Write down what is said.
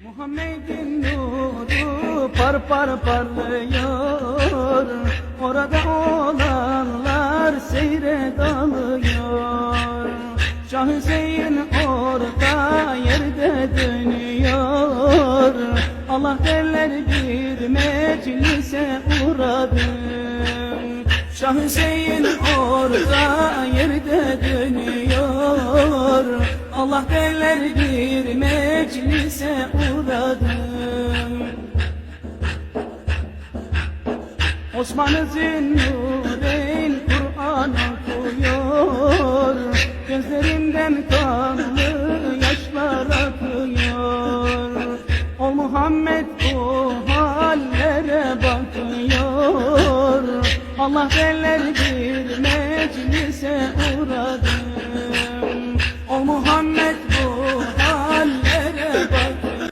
Muhammed'in nuru par par parlıyor. Orada olanlar seyre dalıyor. Şah Hüseyin orada yerde dönüyor. Allah derler bir meclise uğradım. Şah Hüseyin orada yerde dönüyor. Allah derler bir meclise uğradım. Osman-ı Zünnûreyn Kur'an okuyor. Gözlerimden kanlı yaşlar akıyor. O Muhammed bu hallere bakıyor. Allah derler bir meclise uğradım.